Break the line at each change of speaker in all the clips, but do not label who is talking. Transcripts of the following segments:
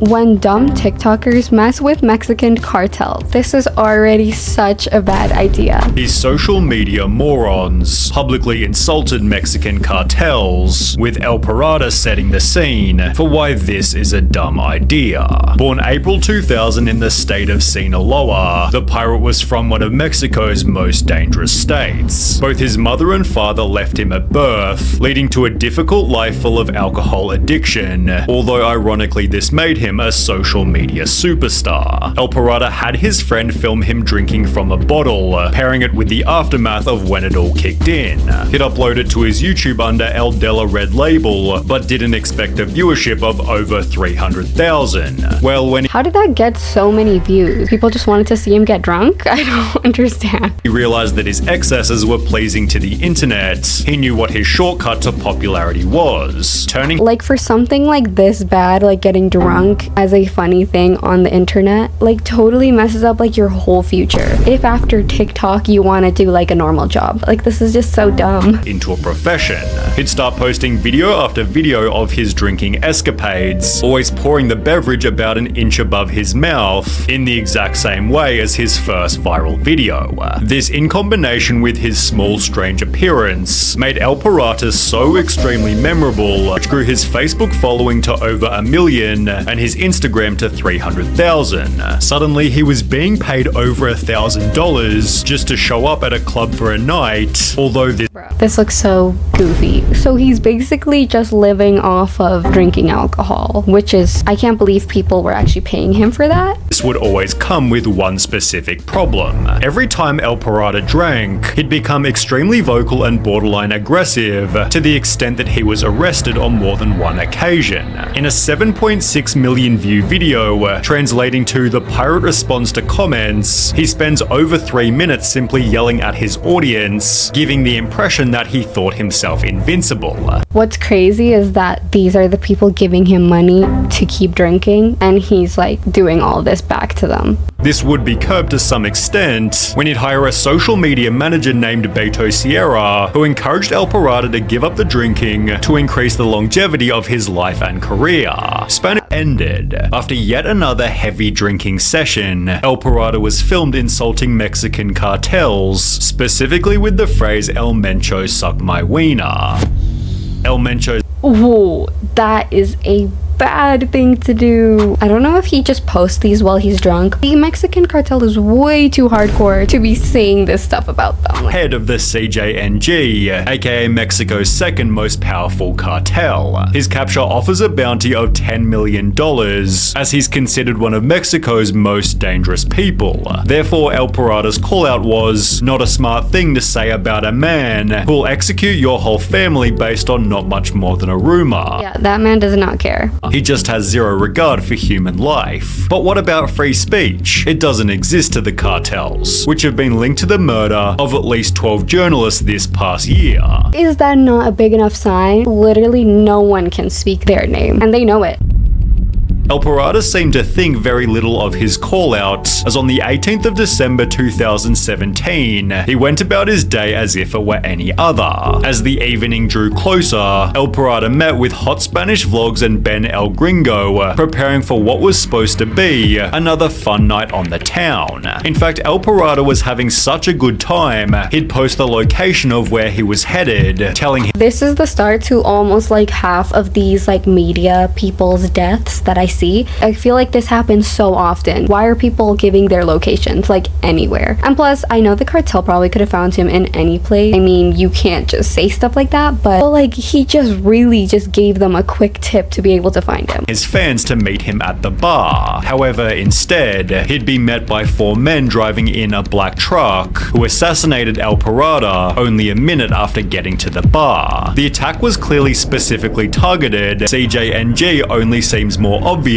When dumb TikTokers mess with Mexican cartel, this is already such a bad idea.
These social media morons publicly insulted Mexican cartels, with El Pirata setting the scene for why this is a dumb idea. Born April 2000 in the state of Sinaloa, the pirate was from one of Mexico's most dangerous states. Both his mother and father left him at birth, leading to a difficult life full of alcohol addiction, although ironically this made him a social media superstar. El Pirata had his friend film him drinking from a bottle, pairing it with the aftermath of when it all kicked in. He'd upload it to his YouTube under El Della Red Label, but didn't expect a viewership of over 300,000.
How did that get so many views? People just wanted to see him get drunk? I don't understand.
He realized that his excesses were pleasing to the internet, he knew what his shortcut to popularity was, turning
like for something like this bad, like getting drunk as a funny thing on the internet, like totally messes up like your whole future. If after TikTok you want to do like a normal job, like this is just so dumb.
Into a profession. He'd start posting video after video of his drinking escapades, always pouring the beverage about an inch above his mouth in the exact same way as his first viral video. This, in combination with his small strange appearance, made El Pirata so extremely memorable, which grew his Facebook following to over 1 million and his Instagram to 300,000. Suddenly he was being paid over $1,000 just to show up at a club for a night, although
this looks so goofy. So he's basically just living off of drinking alcohol, which is, I can't believe people were actually paying him for that.
This would always come with one specific problem. Every time El Pirata drank, he'd become extremely vocal and borderline aggressive, to the extent that he was arrested on more than one occasion. In a 7.6 million view video, translating to "The Pirate Responds to Comments," he spends over 3 minutes simply yelling at his audience, giving the impression that he thought himself invincible.
What's crazy is that these are the people giving him money to keep drinking, and he's like doing all this back to them.
This would be curbed to some extent when he'd hire a social media manager named Beto Sierra, who encouraged El Pirata to give up the drinking to increase the longevity of his life and career. Spanish ended. After yet another heavy drinking session, El Pirata was filmed insulting Mexican cartels, specifically with the phrase "El Mencho suck my wiener." El Mencho.
Ooh, that is a bad thing to do. I don't know if he just posts these while he's drunk. The Mexican cartel is way too hardcore to be saying this stuff about them.
Head of the CJNG, aka Mexico's second most powerful cartel. His capture offers a bounty of $10 million, as he's considered one of Mexico's most dangerous people. Therefore, El Pirata's callout was not a smart thing to say about a man who'll execute your whole family based on not much more than a rumor.
Yeah, that man does not care.
He just has zero regard for human life. But what about free speech? It doesn't exist to the cartels, which have been linked to the murder of at least 12 journalists this past year.
Is that not a big enough sign? Literally no one can speak their name, and they know it.
El Pirata seemed to think very little of his call-out, as on the 18th of December 2017, he went about his day as if it were any other. As the evening drew closer, El Pirata met with Hot Spanish Vlogs and Ben El Gringo, preparing for what was supposed to be another fun night on the town. In fact, El Pirata was having such a good time, he'd post the location of where he was headed, telling him,
"This is the start to almost like half of these like media people's deaths that I see. I feel like this happens so often. Why are people giving their locations like anywhere? And plus, I know the cartel probably could have found him in any place. I mean, you can't just say stuff like that, but like he just really just gave them a quick tip to be able to find him.
His fans to meet him at the bar. However, instead, he'd be met by 4 men driving in a black truck who assassinated El Pirata only a minute after getting to the bar. The attack was clearly specifically targeted. CJNG only seems more obvious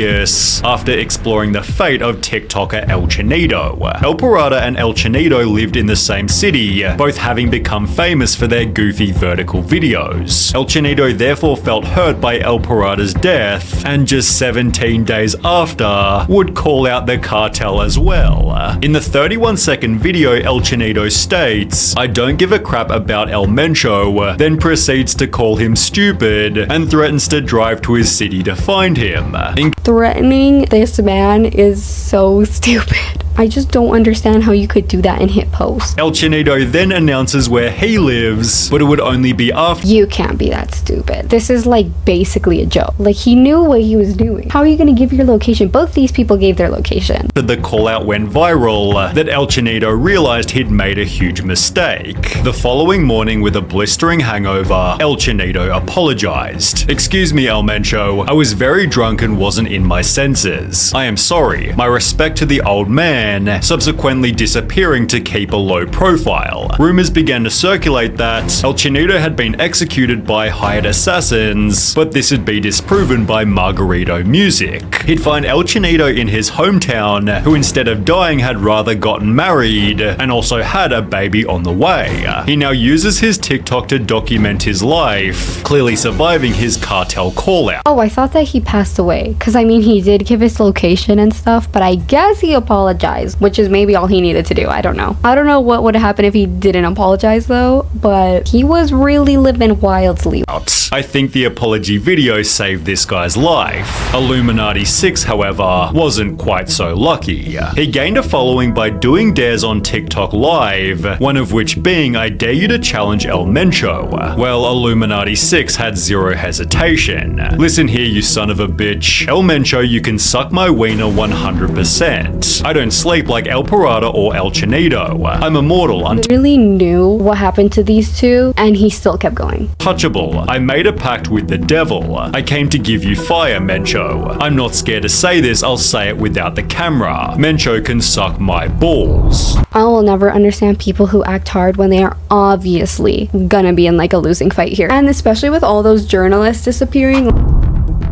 after exploring the fate of TikToker El Chinito. El Pirata and El Chinito lived in the same city, both having become famous for their goofy vertical videos. El Chinito therefore felt hurt by El Pirata's death, and just 17 days after, would call out the cartel as well. In the 31-second video, El Chinito states, "I don't give a crap about El Mencho," then proceeds to call him stupid and threatens to drive to his city to find him.
threatening this man is so stupid. I just don't understand how you could do that and hit post.
El Chinito then announces where he lives, but it would only be after.
You can't be that stupid. This is like basically a joke. Like, he knew what he was doing. How are you gonna give your location? Both these people gave their location.
The call out went viral that El Chinito realized he'd made a huge mistake. The following morning, with a blistering hangover, El Chinito apologized. "Excuse me, El Mencho. I was very drunk and wasn't in my senses. I am sorry. My respect to the old man," subsequently disappearing to keep a low profile. Rumors began to circulate that El Chinito had been executed by hired assassins, but this would be disproven by Margarito Music. He'd find El Chinito in his hometown, who instead of dying had rather gotten married and also had a baby on the way. He now uses his TikTok to document his life, clearly surviving his cartel call-out.
Oh, I thought that he passed away. Because, I mean, he did give his location and stuff, but I guess he apologized, which is maybe all he needed to do. I don't know. I don't know what would have happened if he didn't apologize, though, but he was really living wildly.
I think the apology video saved this guy's life. Illuminati 6, however, wasn't quite so lucky. He gained a following by doing dares on TikTok Live, one of which being I dare you to challenge El Mencho. Well, Illuminati 6 had zero hesitation. "Listen here, you son of a bitch. El Mencho, you can suck my wiener 100%. I don't sleep like El Parada or El Chinito. I'm immortal,
I really knew what happened to these two, and he still kept going.
untouchable. I made a pact with the devil. I came to give you fire, Mencho. I'm not scared to say this, I'll say it without the camera. Mencho can suck my balls."
I will never understand people who act hard when they are obviously gonna be in like a losing fight here. And especially with all those journalists disappearing.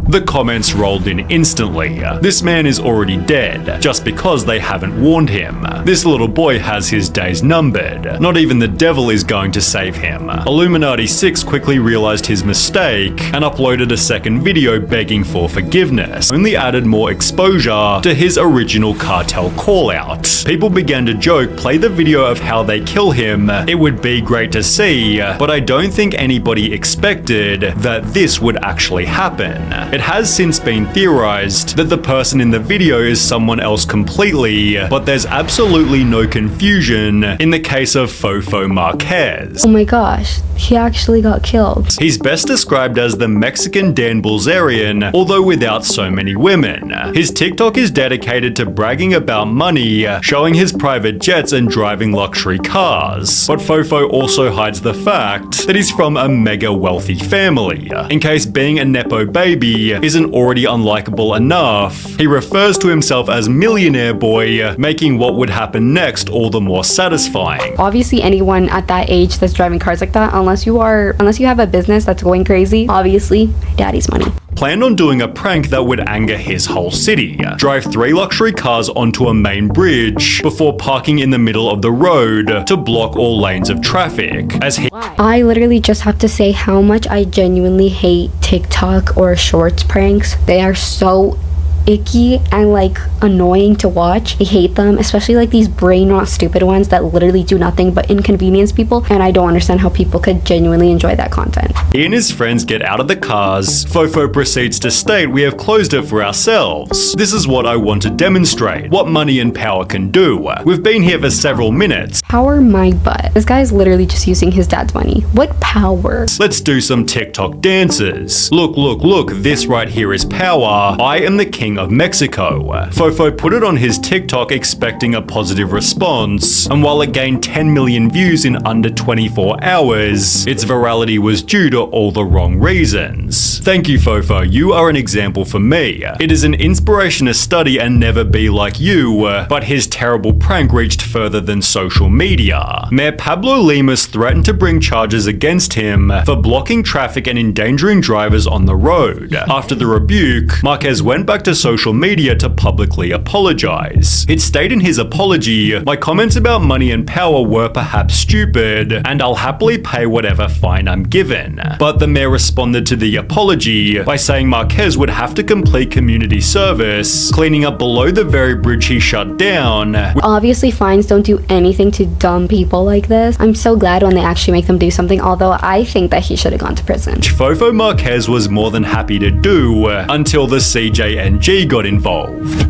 The comments rolled in instantly. This man is already dead, just because they haven't warned him. This little boy has his days numbered. Not even the devil is going to save him. Illuminati 6 quickly realized his mistake and uploaded a second video begging for forgiveness, only added more exposure to his original cartel call-out. People began to joke, play the video of how they kill him, it would be great to see, but I don't think anybody expected that this would actually happen. It has since been theorized that the person in the video is someone else completely, but there's absolutely no confusion in the case of Fofo Marquez.
Oh my gosh, he actually got killed.
He's best described as the Mexican Dan Bilzerian, although without so many women. His TikTok is dedicated to bragging about money, showing his private jets and driving luxury cars. But Fofo also hides the fact that he's from a mega wealthy family. In case being a Nepo baby isn't already unlikable enough, he refers to himself as Millionaire Boy, making what would happen next all the more satisfying.
Obviously anyone at that age that's driving cars like that, unless you have a business that's going crazy, obviously daddy's money.
Planned on doing a prank that would anger his whole city. Drive 3 luxury cars onto a main bridge before parking in the middle of the road to block all lanes of traffic.
I literally just have to say how much I genuinely hate TikTok or shorts pranks. They are so icky and like annoying to watch. I hate them, especially like these brain rot stupid ones that literally do nothing but inconvenience people, and I don't understand how people could genuinely enjoy that content.
He and his friends get out of the cars. Fofo proceeds to state, "We have closed it for ourselves. This is what I want to demonstrate, what money and power can do. We've been here for several minutes.
Power my butt. This guy is literally just using his dad's money. What power?
Let's do some TikTok dances. Look, look, look, this right here is power. I am the king of Mexico." Fofo put it on his TikTok expecting a positive response, and while it gained 10 million views in under 24 hours, its virality was due to all the wrong reasons. Thank you, Fofo, you are an example for me. It is an inspiration to study and never be like you, but his terrible prank reached further than social media. Mayor Pablo Lemus threatened to bring charges against him for blocking traffic and endangering drivers on the road. After the rebuke, Marquez went back to social media to publicly apologize. It stated in his apology, "My comments about money and power were perhaps stupid, and I'll happily pay whatever fine I'm given." But the mayor responded to the apology by saying Marquez would have to complete community service, cleaning up below the very bridge he shut down.
Obviously fines don't do anything to dumb people like this. I'm so glad when they actually make them do something, although I think that he should have gone to prison.
Fofo Marquez was more than happy to do until the CJNG got involved.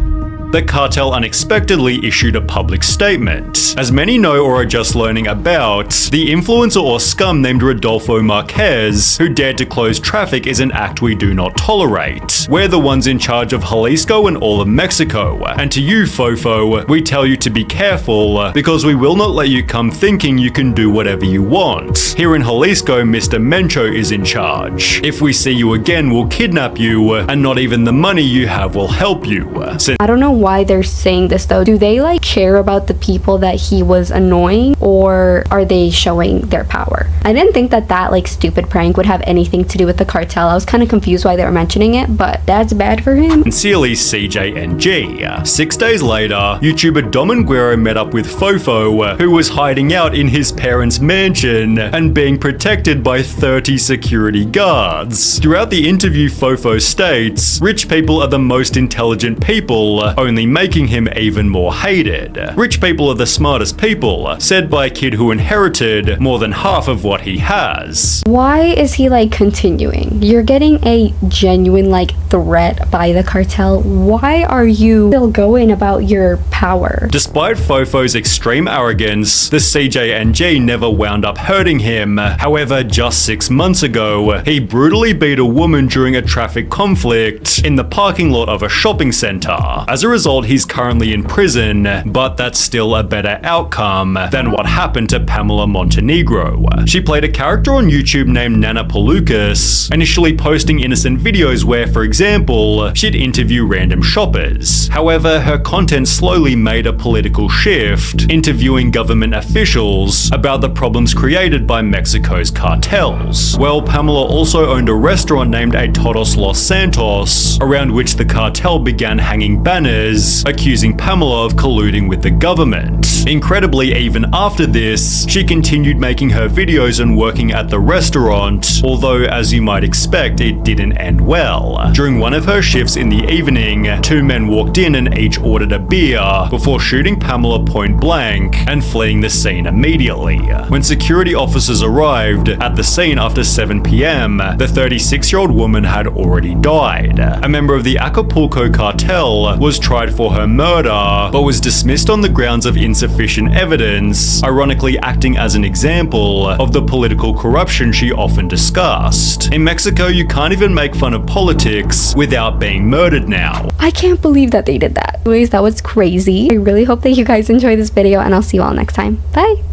The cartel unexpectedly issued a public statement. As many know or are just learning about, the influencer or scum named Rodolfo Marquez, who dared to close traffic, is an act we do not tolerate. We're the ones in charge of Jalisco and all of Mexico. And to you, Fofo, we tell you to be careful, because we will not let you come thinking you can do whatever you want. Here in Jalisco, Mr. Mencho is in charge. If we see you again, we'll kidnap you, and not even the money you have will help you.
I don't know why they're saying this though. Do they like care about the people that he was annoying, or are they showing their power? I didn't think that like stupid prank would have anything to do with the cartel. I was kind of confused why they were mentioning it, but that's bad for him.
Sincerely, CJNG. 6 days later, YouTuber Dominguero met up with Fofo, who was hiding out in his parents' mansion and being protected by 30 security guards. Throughout the interview, Fofo states, rich people are the most intelligent people, only making him even more hated. Rich people are the smartest people, said by a kid who inherited more than half of what he has.
Why is he like continuing? You're getting a genuine like threat by the cartel. Why are you still going about your power?
Despite Fofo's extreme arrogance, the CJNG never wound up hurting him. However, just 6 months ago, he brutally beat a woman during a traffic conflict in the parking lot of a shopping center. As a result, he's currently in prison, but that's still a better outcome than what happened to Pamela Montenegro. She played a character on YouTube named Nana Palucas, initially posting innocent videos where, for example, she'd interview random shoppers. However, her content slowly made a political shift, interviewing government officials about the problems created by Mexico's cartels. Well, Pamela also owned a restaurant named A Todos Los Santos, around which the cartel began hanging banners accusing Pamela of colluding with the government. Incredibly, even after this, she continued making her videos and working at the restaurant, although as you might expect, it didn't end well. During one of her shifts in the evening, 2 men walked in and each ordered a beer before shooting Pamela point blank and fleeing the scene immediately. When security officers arrived at the scene after 7 p.m., the 36-year-old woman had already died. A member of the Acapulco cartel was tried for her murder, but was dismissed on the grounds of insufficient evidence, ironically acting as an example of the political corruption she often discussed. In Mexico, you can't even make fun of politics without being murdered now.
I can't believe that they did that. Anyways, that was crazy. I really hope that you guys enjoyed this video, and I'll see you all next time. Bye!